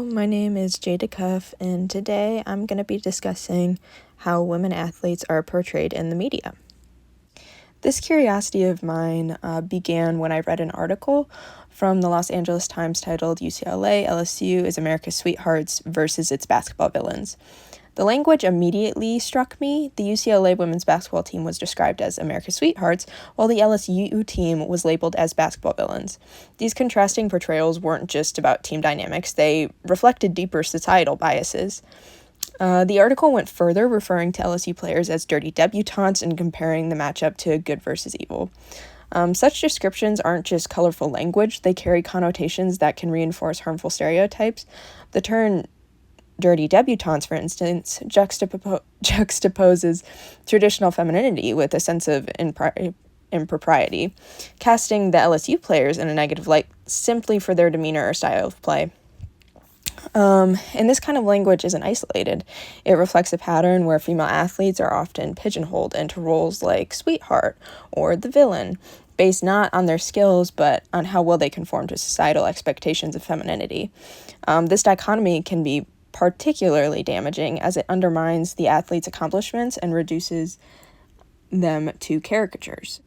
Hello, my name is Decuf, and today I'm going to be discussing how women athletes are portrayed in the media. This curiosity of mine began when I read an article from the Los Angeles Times titled UCLA LSU is America's Sweethearts versus its Basketball Villains. The language immediately struck me. The UCLA women's basketball team was described as America's Sweethearts, while the LSU team was labeled as basketball villains. These contrasting portrayals weren't just about team dynamics, they reflected deeper societal biases. The article went further, referring to LSU players as dirty debutantes and comparing the matchup to good versus evil. Such descriptions aren't just colorful language, they carry connotations that can reinforce harmful stereotypes. The term dirty debutantes, for instance, juxtaposes traditional femininity with a sense of impropriety, casting the LSU players in a negative light simply for their demeanor or style of play. And this kind of language isn't isolated. It reflects a pattern where female athletes are often pigeonholed into roles like sweetheart or the villain, based not on their skills, but on how well they conform to societal expectations of femininity. This dichotomy can be particularly damaging as it undermines the athlete's accomplishments and reduces them to caricatures.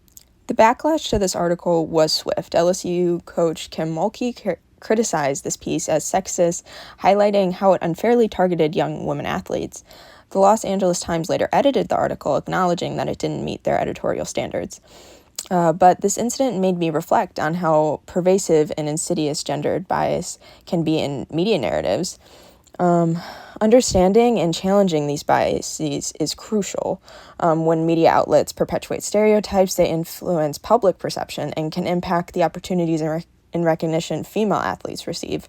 The backlash to this article was swift. LSU coach Kim Mulkey criticized this piece as sexist, highlighting how it unfairly targeted young women athletes. The Los Angeles Times later edited the article, acknowledging that it didn't meet their editorial standards. But this incident made me reflect on how pervasive and insidious gendered bias can be in media narratives. Understanding and challenging these biases is crucial. When media outlets perpetuate stereotypes, they influence public perception and can impact the opportunities and recognition female athletes receive.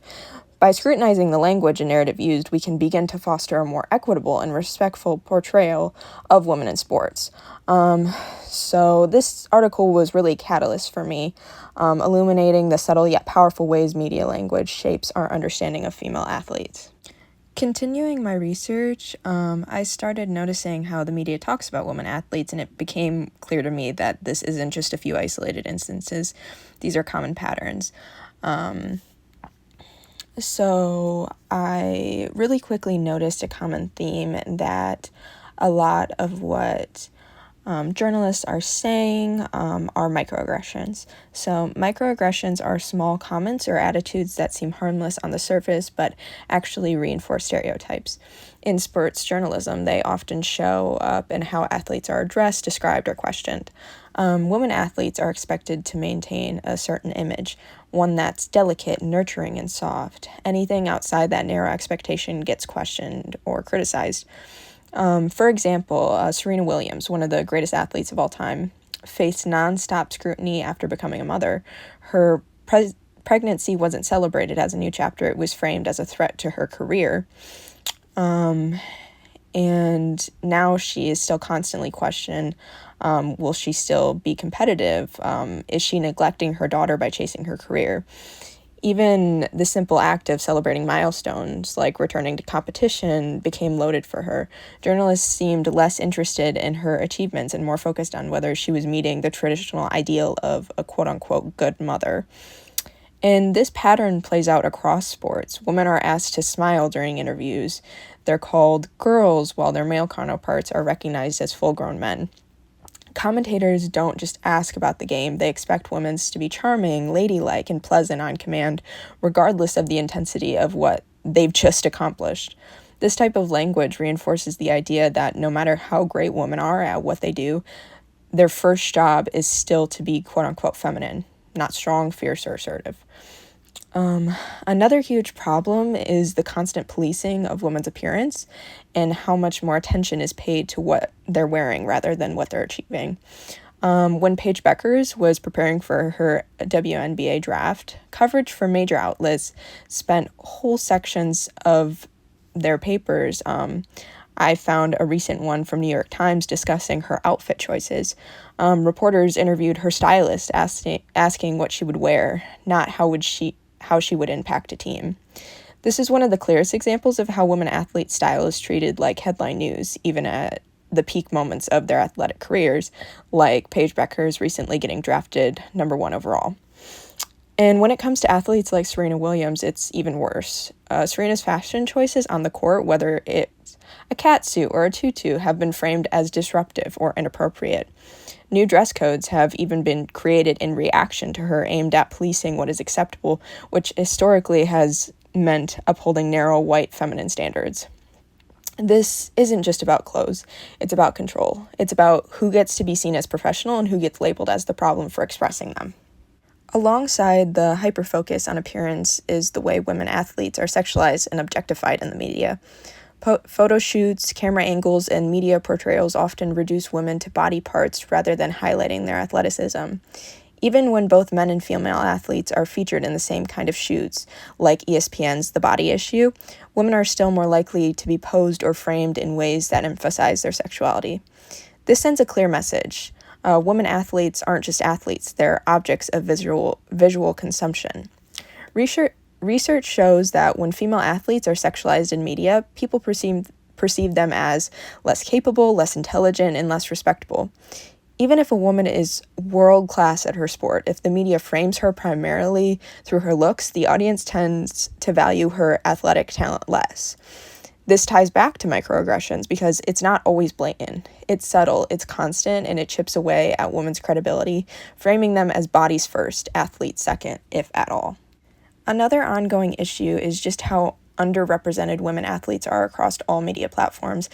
By scrutinizing the language and narrative used, we can begin to foster a more equitable and respectful portrayal of women in sports. So this article was really a catalyst for me, illuminating the subtle yet powerful ways media language shapes our understanding of female athletes. Continuing my research, I started noticing how the media talks about women athletes, and it became clear to me that this isn't just a few isolated instances. These are common patterns. So I really quickly noticed a common theme that a lot of what journalists are saying are microaggressions. So microaggressions are small comments or attitudes that seem harmless on the surface but actually reinforce stereotypes. In sports journalism, they often show up in how athletes are addressed, described, or questioned. Women athletes are expected to maintain a certain image, one that's delicate, nurturing, and soft. Anything outside that narrow expectation gets questioned or criticized. For example, Serena Williams, one of the greatest athletes of all time, faced nonstop scrutiny after becoming a mother. Her pregnancy wasn't celebrated as a new chapter. It was framed as a threat to her career. And now she is still constantly questioned. Will she still be competitive? Is she neglecting her daughter by chasing her career? Even the simple act of celebrating milestones, like returning to competition, became loaded for her. Journalists seemed less interested in her achievements and more focused on whether she was meeting the traditional ideal of a quote-unquote good mother. And this pattern plays out across sports. Women are asked to smile during interviews. They're called girls, while their male counterparts are recognized as full-grown men. Commentators don't just ask about the game, they expect women to be charming, ladylike, and pleasant on command, regardless of the intensity of what they've just accomplished. This type of language reinforces the idea that no matter how great women are at what they do, their first job is still to be quote-unquote feminine, not strong, fierce, or assertive. Another huge problem is the constant policing of women's appearance and how much more attention is paid to what they're wearing rather than what they're achieving. When Paige Bueckers was preparing for her WNBA draft, coverage from major outlets spent whole sections of their papers. I found a recent one from New York Times discussing her outfit choices. Reporters interviewed her stylist, asking what she would wear, not how she would impact a team. This is one of the clearest examples of how women athletes' style is treated like headline news, even at the peak moments of their athletic careers, like Paige Bueckers recently getting drafted number 1 overall. And when it comes to athletes like Serena Williams, it's even worse. Serena's fashion choices on the court, whether it's a catsuit or a tutu, have been framed as disruptive or inappropriate. New dress codes have even been created in reaction to her, aimed at policing what is acceptable, which historically has meant upholding narrow, white, feminine standards. This isn't just about clothes, it's about control. It's about who gets to be seen as professional and who gets labeled as the problem for expressing them. Alongside the hyperfocus on appearance is the way women athletes are sexualized and objectified in the media. Photo shoots, camera angles, and media portrayals often reduce women to body parts rather than highlighting their athleticism. Even when both men and female athletes are featured in the same kind of shoots, like ESPN's The Body Issue, women are still more likely to be posed or framed in ways that emphasize their sexuality. This sends a clear message. Women athletes aren't just athletes, they're objects of visual consumption. Research shows that when female athletes are sexualized in media, people perceive them as less capable, less intelligent, and less respectable. Even if a woman is world-class at her sport, if the media frames her primarily through her looks, the audience tends to value her athletic talent less. This ties back to microaggressions because it's not always blatant. It's subtle, it's constant, and it chips away at women's credibility, framing them as bodies first, athletes second, if at all. Another ongoing issue is just how underrepresented women athletes are across all media platforms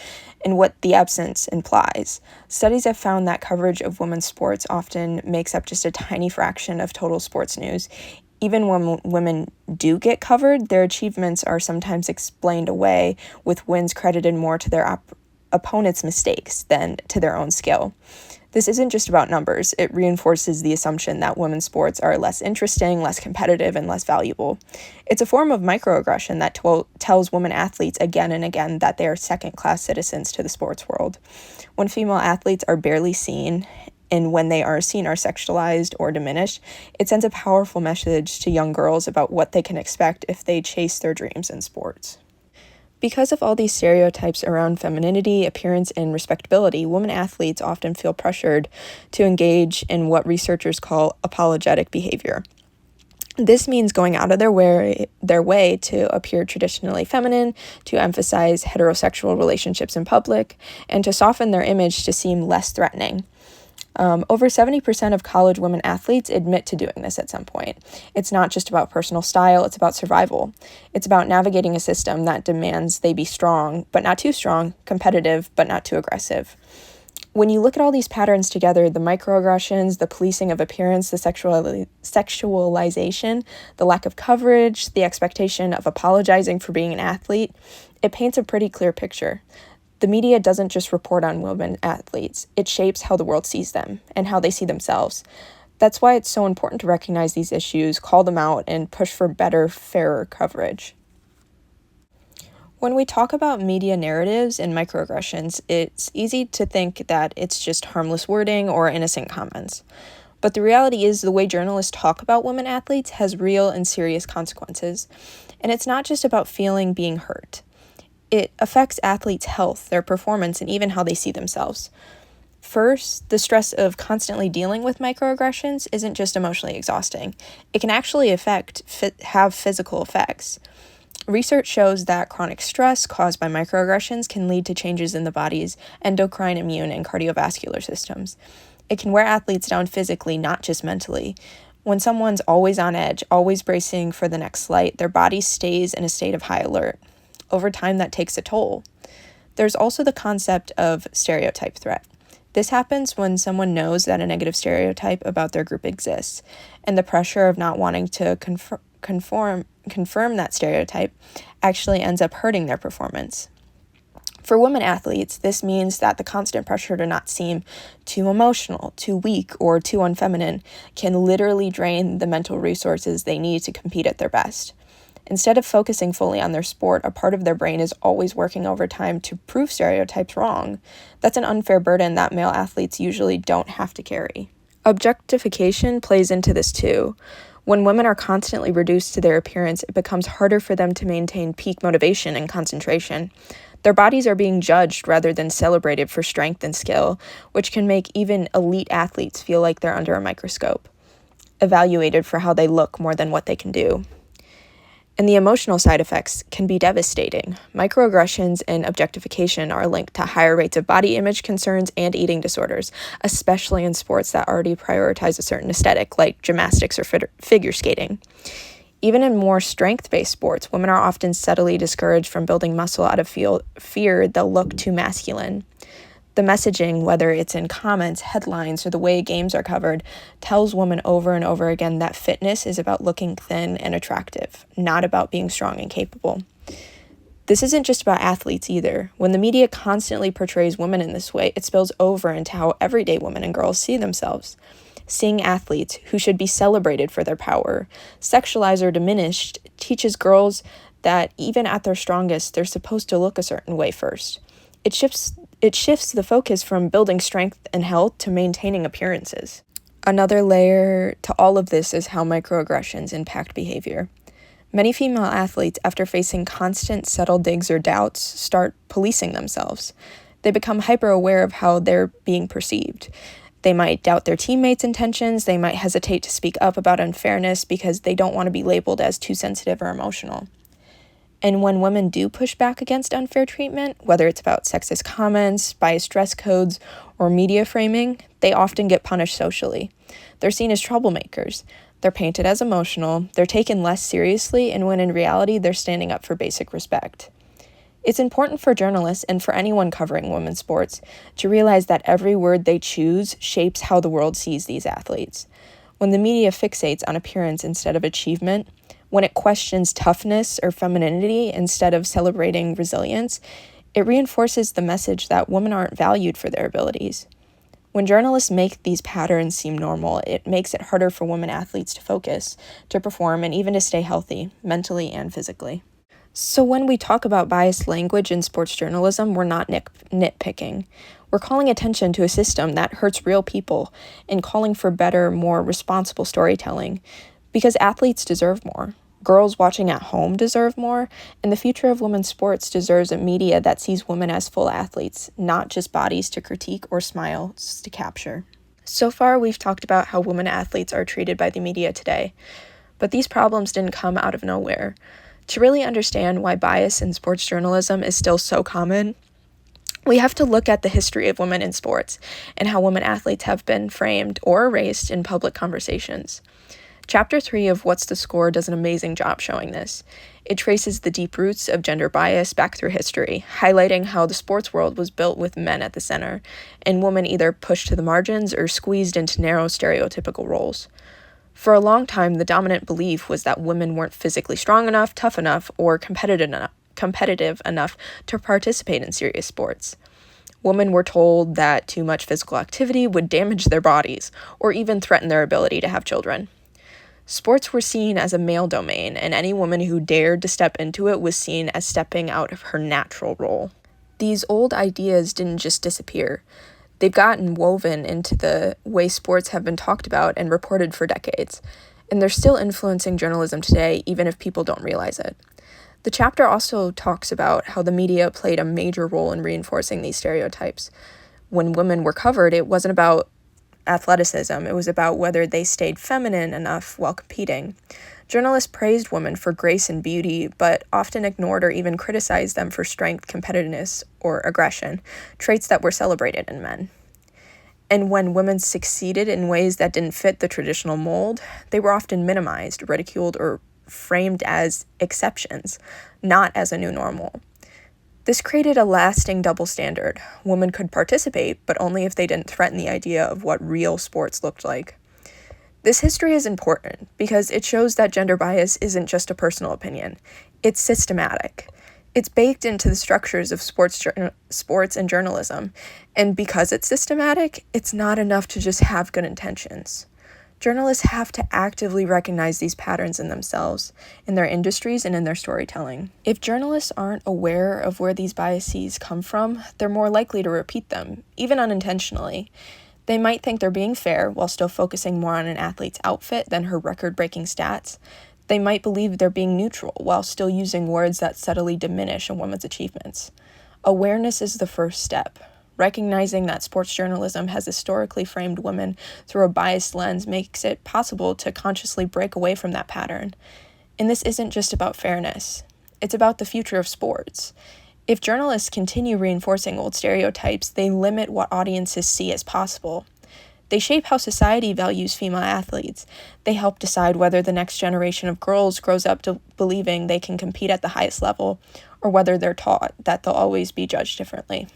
and what the absence implies. Studies have found that coverage of women's sports often makes up just a tiny fraction of total sports news. Even when women do get covered, their achievements are sometimes explained away, with wins credited more to their opponent's mistakes than to their own skill. This isn't just about numbers. It reinforces the assumption that women's sports are less interesting, less competitive, and less valuable. It's a form of microaggression that tells women athletes again and again that they are second-class citizens to the sports world. When female athletes are barely seen, and when they are seen are sexualized or diminished, it sends a powerful message to young girls about what they can expect if they chase their dreams in sports. Because of all these stereotypes around femininity, appearance, and respectability, women athletes often feel pressured to engage in what researchers call apologetic behavior. This means going out of their way to appear traditionally feminine, to emphasize heterosexual relationships in public, and to soften their image to seem less threatening. Over 70% of college women athletes admit to doing this at some point. It's not just about personal style, it's about survival. It's about navigating a system that demands they be strong, but not too strong, competitive, but not too aggressive. When you look at all these patterns together, the microaggressions, the policing of appearance, the sexualization, the lack of coverage, the expectation of apologizing for being an athlete, it paints a pretty clear picture. The media doesn't just report on women athletes, it shapes how the world sees them and how they see themselves. That's why it's so important to recognize these issues, call them out, and push for better, fairer coverage. When we talk about media narratives and microaggressions, it's easy to think that it's just harmless wording or innocent comments. But the reality is the way journalists talk about women athletes has real and serious consequences. And it's not just about being hurt. It affects athletes' health, their performance, and even how they see themselves. First, the stress of constantly dealing with microaggressions isn't just emotionally exhausting. It can actually have physical effects. Research shows that chronic stress caused by microaggressions can lead to changes in the body's endocrine, immune, and cardiovascular systems. It can wear athletes down physically, not just mentally. When someone's always on edge, always bracing for the next slight, their body stays in a state of high alert. Over time, that takes a toll. There's also the concept of stereotype threat. This happens when someone knows that a negative stereotype about their group exists, and the pressure of not wanting to confirm that stereotype actually ends up hurting their performance. For women athletes, this means that the constant pressure to not seem too emotional, too weak, or too unfeminine can literally drain the mental resources they need to compete at their best. Instead of focusing fully on their sport, a part of their brain is always working overtime to prove stereotypes wrong. That's an unfair burden that male athletes usually don't have to carry. Objectification plays into this too. When women are constantly reduced to their appearance, it becomes harder for them to maintain peak motivation and concentration. Their bodies are being judged rather than celebrated for strength and skill, which can make even elite athletes feel like they're under a microscope. evaluated for how they look more than what they can do. And the emotional side effects can be devastating. Microaggressions and objectification are linked to higher rates of body image concerns and eating disorders, especially in sports that already prioritize a certain aesthetic, like gymnastics or figure skating. Even in more strength-based sports, women are often subtly discouraged from building muscle out of fear they'll look too masculine. The messaging, whether it's in comments, headlines, or the way games are covered, tells women over and over again that fitness is about looking thin and attractive, not about being strong and capable. This isn't just about athletes either. When the media constantly portrays women in this way, it spills over into how everyday women and girls see themselves. Seeing athletes, who should be celebrated for their power, sexualized or diminished, teaches girls that even at their strongest, they're supposed to look a certain way first. It shifts the focus from building strength and health to maintaining appearances. Another layer to all of this is how microaggressions impact behavior. Many female athletes, after facing constant subtle digs or doubts, start policing themselves. They become hyper-aware of how they're being perceived. They might doubt their teammates' intentions. They might hesitate to speak up about unfairness because they don't want to be labeled as too sensitive or emotional. And when women do push back against unfair treatment, whether it's about sexist comments, biased dress codes, or media framing, they often get punished socially. They're seen as troublemakers. They're painted as emotional, they're taken less seriously, and when in reality, they're standing up for basic respect. It's important for journalists and for anyone covering women's sports to realize that every word they choose shapes how the world sees these athletes. When the media fixates on appearance instead of achievement, when it questions toughness or femininity instead of celebrating resilience, it reinforces the message that women aren't valued for their abilities. When journalists make these patterns seem normal, it makes it harder for women athletes to focus, to perform, and even to stay healthy, mentally and physically. So when we talk about biased language in sports journalism, we're not nitpicking. We're calling attention to a system that hurts real people and calling for better, more responsible storytelling, because athletes deserve more. Girls watching at home deserve more, and the future of women's sports deserves a media that sees women as full athletes, not just bodies to critique or smiles to capture. So far, we've talked about how women athletes are treated by the media today, but these problems didn't come out of nowhere. To really understand why bias in sports journalism is still so common, we have to look at the history of women in sports and how women athletes have been framed or erased in public conversations. Chapter 3 of What's the Score does an amazing job showing this. It traces the deep roots of gender bias back through history, highlighting how the sports world was built with men at the center, and women either pushed to the margins or squeezed into narrow stereotypical roles. For a long time, the dominant belief was that women weren't physically strong enough, tough enough, or competitive enough to participate in serious sports. Women were told that too much physical activity would damage their bodies, or even threaten their ability to have children. Sports were seen as a male domain, and any woman who dared to step into it was seen as stepping out of her natural role. These old ideas didn't just disappear. They've gotten woven into the way sports have been talked about and reported for decades, and they're still influencing journalism today, even if people don't realize it. The chapter also talks about how the media played a major role in reinforcing these stereotypes. When women were covered, it wasn't about athleticism, it was about whether they stayed feminine enough while competing. Journalists praised women for grace and beauty, but often ignored or even criticized them for strength, competitiveness, or aggression, traits that were celebrated in men. And when women succeeded in ways that didn't fit the traditional mold, they were often minimized, ridiculed, or framed as exceptions, not as a new normal. This created a lasting double standard. Women could participate, but only if they didn't threaten the idea of what real sports looked like. This history is important because it shows that gender bias isn't just a personal opinion. It's systematic. It's baked into the structures of sports and journalism, and because it's systematic, it's not enough to just have good intentions. Journalists have to actively recognize these patterns in themselves, in their industries, and in their storytelling. If journalists aren't aware of where these biases come from, they're more likely to repeat them, even unintentionally. They might think they're being fair while still focusing more on an athlete's outfit than her record-breaking stats. They might believe they're being neutral while still using words that subtly diminish a woman's achievements. Awareness is the first step. Recognizing that sports journalism has historically framed women through a biased lens makes it possible to consciously break away from that pattern. And this isn't just about fairness. It's about the future of sports. If journalists continue reinforcing old stereotypes, they limit what audiences see as possible. They shape how society values female athletes. They help decide whether the next generation of girls grows up believing they can compete at the highest level, or whether they're taught that they'll always be judged differently.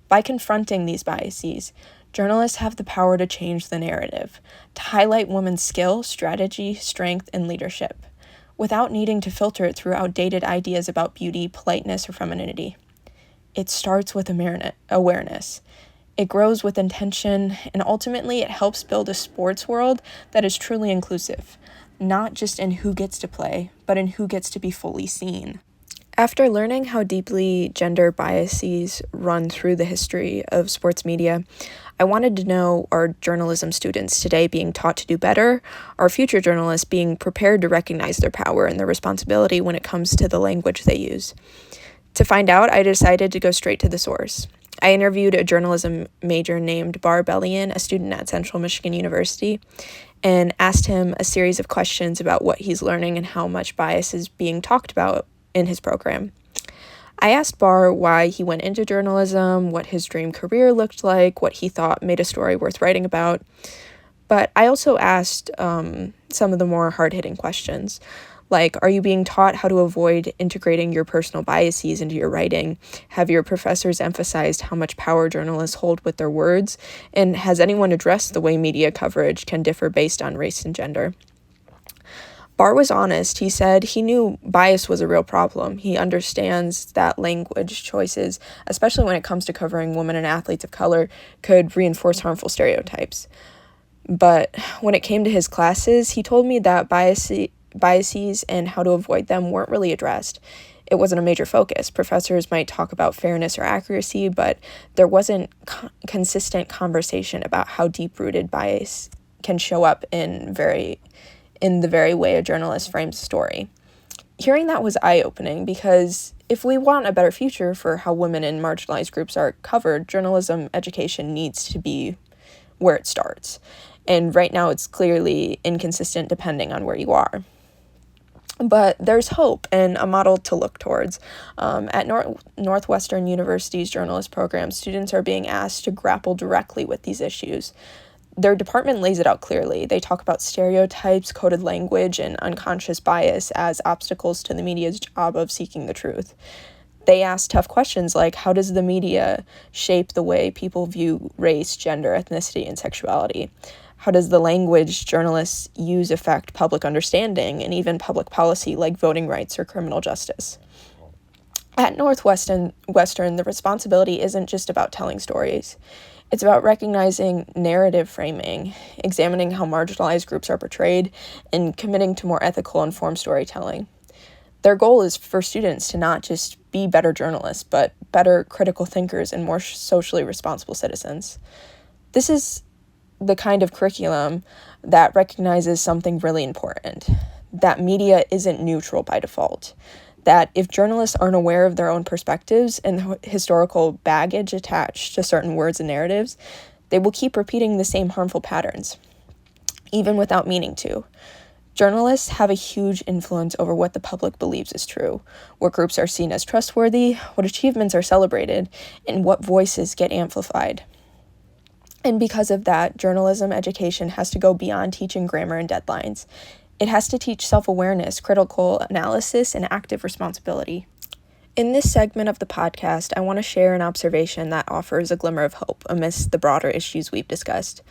By confronting these biases, journalists have the power to change the narrative, to highlight women's skill, strategy, strength, and leadership, without needing to filter it through outdated ideas about beauty, politeness, or femininity. It starts with awareness. It grows with intention, and ultimately it helps build a sports world that is truly inclusive, not just in who gets to play, but in who gets to be fully seen. After learning how deeply gender biases run through the history of sports media, I wanted to know, are journalism students today being taught to do better? Are future journalists being prepared to recognize their power and their responsibility when it comes to the language they use? To find out, I decided to go straight to the source. I interviewed a journalism major named Belian, a student at Central Michigan University, and asked him a series of questions about what he's learning and how much bias is being talked about in his program. I asked Bar why he went into journalism, what his dream career looked like, what he thought made a story worth writing about. But I also asked some of the more hard-hitting questions, like, are you being taught how to avoid integrating your personal biases into your writing? Have your professors emphasized how much power journalists hold with their words? And has anyone addressed the way media coverage can differ based on race and gender? Bar was honest. He said he knew bias was a real problem. He understands that language choices, especially when it comes to covering women and athletes of color, could reinforce harmful stereotypes. But when it came to his classes, he told me that biases and how to avoid them weren't really addressed. It wasn't a major focus. Professors might talk about fairness or accuracy, but there wasn't consistent conversation about how deep-rooted bias can show up in the very way a journalist frames a story. Hearing that was eye-opening, because if we want a better future for how women and marginalized groups are covered, journalism education needs to be where it starts. And right now it's clearly inconsistent depending on where you are. But there's hope and a model to look towards. At Northwestern University's journalist program, students are being asked to grapple directly with these issues. Their department lays it out clearly. They talk about stereotypes, coded language, and unconscious bias as obstacles to the media's job of seeking the truth. They ask tough questions like, how does the media shape the way people view race, gender, ethnicity, and sexuality? How does the language journalists use affect public understanding and even public policy like voting rights or criminal justice? At Northwestern, the responsibility isn't just about telling stories. It's about recognizing narrative framing, examining how marginalized groups are portrayed, and committing to more ethical, informed storytelling. Their goal is for students to not just be better journalists, but better critical thinkers and more socially responsible citizens. This is the kind of curriculum that recognizes something really important, that media isn't neutral by default, that if journalists aren't aware of their own perspectives and the historical baggage attached to certain words and narratives, they will keep repeating the same harmful patterns, even without meaning to. Journalists have a huge influence over what the public believes is true, what groups are seen as trustworthy, what achievements are celebrated, and what voices get amplified. And because of that, journalism education has to go beyond teaching grammar and deadlines. It has to teach self-awareness, critical analysis, and active responsibility. In this segment of the podcast, I want to share an observation that offers a glimmer of hope amidst the broader issues we've discussed.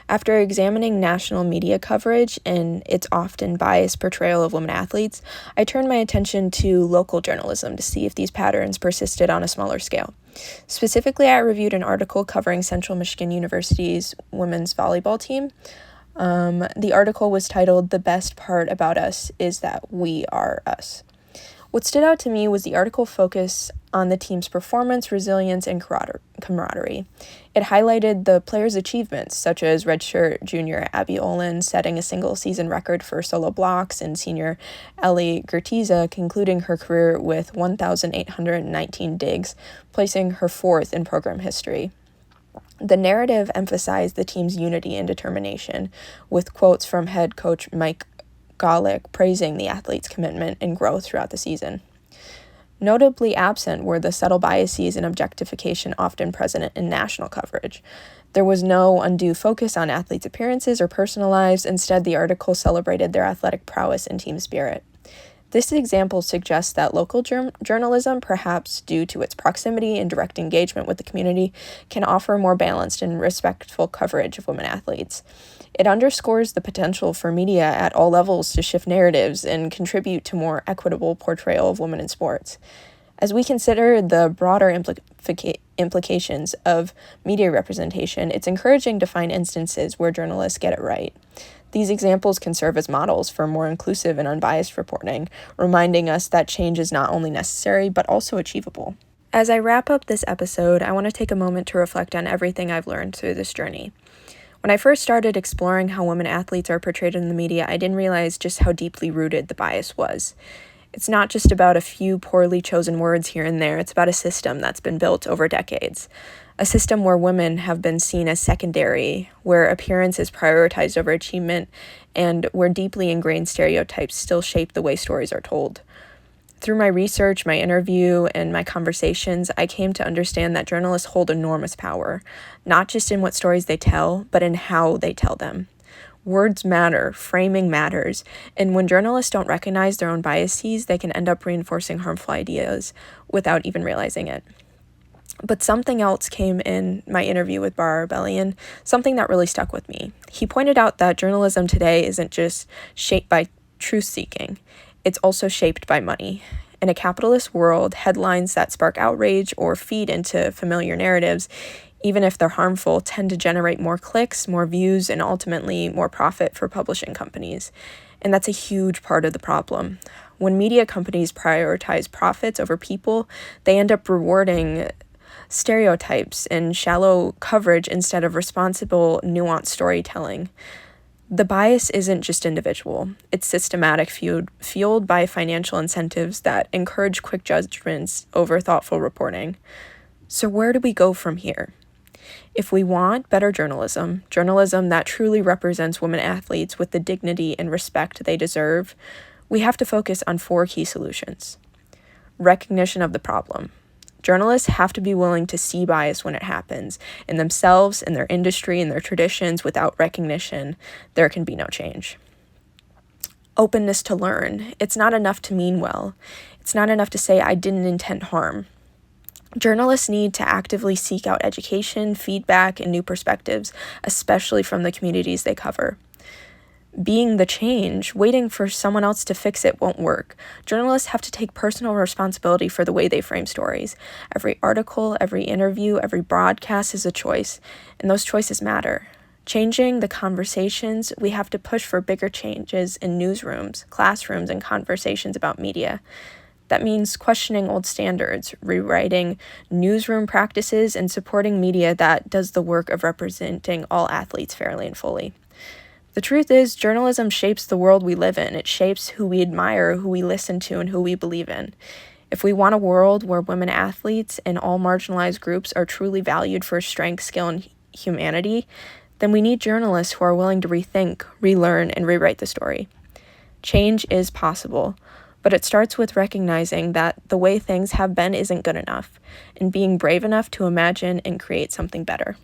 After examining national media coverage and its often biased portrayal of women athletes, I turned my attention to local journalism to see if these patterns persisted on a smaller scale. Specifically, I reviewed an article covering Central Michigan University's women's volleyball team. The article was titled, "The Best Part About Us is That We Are Us." What stood out to me was the article focus on the team's performance, resilience, and camaraderie. It highlighted the players' achievements, such as redshirt junior Abby Olin setting a single-season record for solo blocks and senior Ellie Gertiza concluding her career with 1,819 digs, placing her fourth in program history. The narrative emphasized the team's unity and determination, with quotes from head coach Mike Golick praising the athletes' commitment and growth throughout the season. Notably absent were the subtle biases and objectification often present in national coverage. There was no undue focus on athletes' appearances or personal lives. Instead, the article celebrated their athletic prowess and team spirit. This example suggests that local journalism, perhaps due to its proximity and direct engagement with the community, can offer more balanced and respectful coverage of women athletes. It underscores the potential for media at all levels to shift narratives and contribute to more equitable portrayal of women in sports. As we consider the broader implications of media representation, it's encouraging to find instances where journalists get it right. These examples can serve as models for more inclusive and unbiased reporting, reminding us that change is not only necessary, but also achievable. As I wrap up this episode, I want to take a moment to reflect on everything I've learned through this journey. When I first started exploring how women athletes are portrayed in the media, I didn't realize just how deeply rooted the bias was. It's not just about a few poorly chosen words here and there, it's about a system that's been built over decades. A system where women have been seen as secondary, where appearance is prioritized over achievement, and where deeply ingrained stereotypes still shape the way stories are told. Through my research, my interview, and my conversations, I came to understand that journalists hold enormous power, not just in what stories they tell, but in how they tell them. Words matter, framing matters, and when journalists don't recognize their own biases, they can end up reinforcing harmful ideas without even realizing it. But something else came in my interview with Belian, something that really stuck with me. He pointed out that journalism today isn't just shaped by truth-seeking, it's also shaped by money. In a capitalist world, headlines that spark outrage or feed into familiar narratives, even if they're harmful, tend to generate more clicks, more views, and ultimately more profit for publishing companies. And that's a huge part of the problem. When media companies prioritize profits over people, they end up rewarding stereotypes and shallow coverage instead of responsible, nuanced storytelling. The bias isn't just individual, it's systematic, fueled by financial incentives that encourage quick judgments over thoughtful reporting. So where do we go from here? If we want better journalism that truly represents women athletes with the dignity and respect they deserve, we have to focus on 4 key solutions. Recognition of the problem. Journalists have to be willing to see bias when it happens, in themselves, in their industry, in their traditions. Without recognition, there can be no change. Openness to learn. It's not enough to mean well. It's not enough to say, I didn't intend harm. Journalists need to actively seek out education, feedback, and new perspectives, especially from the communities they cover. Being the change, waiting for someone else to fix it won't work. Journalists have to take personal responsibility for the way they frame stories. Every article, every interview, every broadcast is a choice, and those choices matter. Changing the conversations, we have to push for bigger changes in newsrooms, classrooms, and conversations about media. That means questioning old standards, rewriting newsroom practices, and supporting media that does the work of representing all athletes fairly and fully. The truth is, journalism shapes the world we live in. It shapes who we admire, who we listen to, and who we believe in. If we want a world where women athletes and all marginalized groups are truly valued for strength, skill, and humanity, then we need journalists who are willing to rethink, relearn, and rewrite the story. Change is possible, but it starts with recognizing that the way things have been isn't good enough, and being brave enough to imagine and create something better.